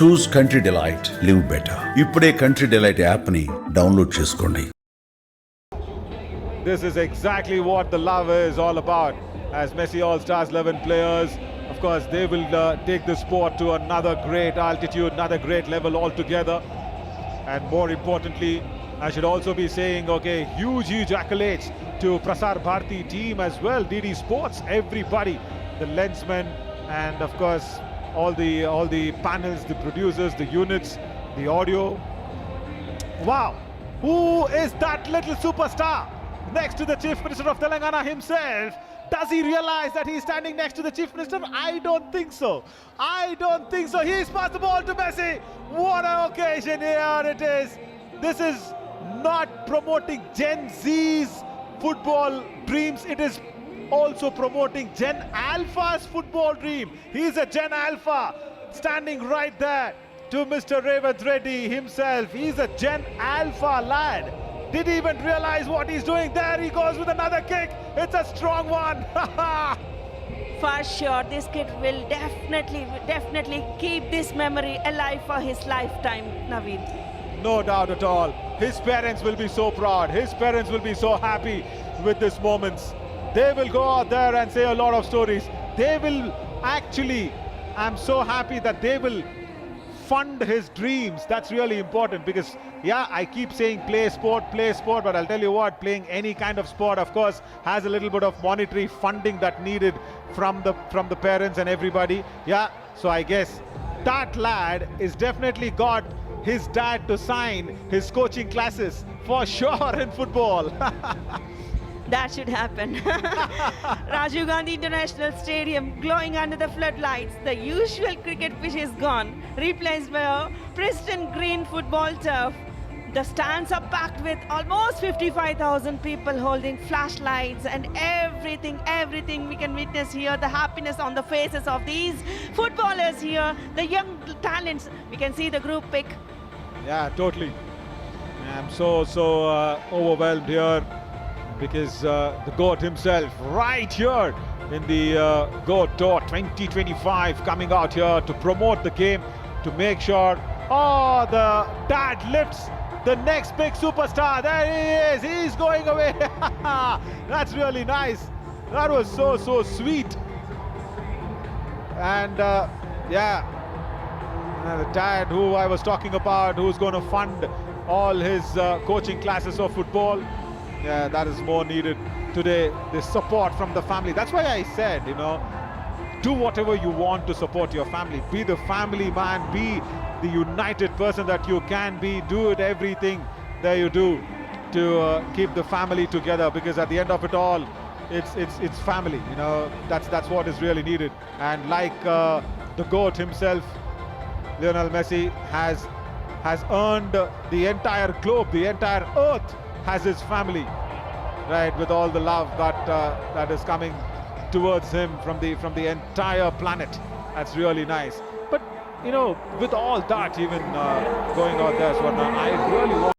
చూస్ country delight live better. ఇప్పుడే country delight app ని download చేసుకోండి. This is exactly what the love is all about. As Messi All Stars 11 players, of course, they will take the sport to another great altitude, another great level altogether. And more importantly, I should also be saying, okay, huge accolades to Prasar Bharati team as well, DD Sports, everybody, the lensmen, and of course, all the panels, the producers, the units, the audio. Wow, who is that little superstar next to the Chief Minister of Telangana himself? Does he realize that he's standing next to the Chief Minister? I don't think so. He's passed the ball to Messi. What an occasion here it is. This is not promoting Gen Z's football dreams. It is also promoting Gen Alpha's football dream. He's a Gen Alpha standing right there to Mr. Revath Reddy himself. He's a Gen Alpha lad. Did he even realize what he's doing? There he goes with another kick. It's a strong one. For sure, this kid will definitely keep this memory alive for his lifetime, Naveen. No doubt at all. His parents will be so proud. His parents will be so happy with these moments. They will go out there and say a lot of stories. They will actually, I'm so happy that they will fund his dreams. That's really important because, yeah, I keep saying play sport, but I'll tell you what, playing any kind of sport, of course, has a little bit of monetary funding that needed from the parents and everybody. Yeah, so I guess that lad is definitely got his dad to sign his coaching classes for sure in football. That should happen. Rajiv Gandhi International Stadium glowing under the floodlights. The usual cricket pitch is gone, replaced by a pristine green football turf. The stands are packed with almost 55,000 people holding flashlights and everything we can witness here. The happiness on the faces of these footballers here, the young talents. We can see the group pic. Yeah, totally. I'm so overwhelmed here because the GOAT himself right here in the GOAT Tour 2025 coming out here to promote the game, to make sure, the dad lifts the next big superstar. There he is. He's going away. That's really nice. That was so sweet. And the dad who I was talking about, who's going to fund all his coaching classes of football. Yeah, that is more needed today, the support from the family. That's why I said, do whatever you want to support your family. Be the family man, be the united person that you can be. Do everything that you do to keep the family together, because at the end of it all, it's family. That's what is really needed. And like the GOAT himself, Lionel Messi has earned the entire globe, the entire earth has his family, right, with all the love that is coming towards him from the entire planet. That's really nice. But with all that, even going out there, Swarna, I really want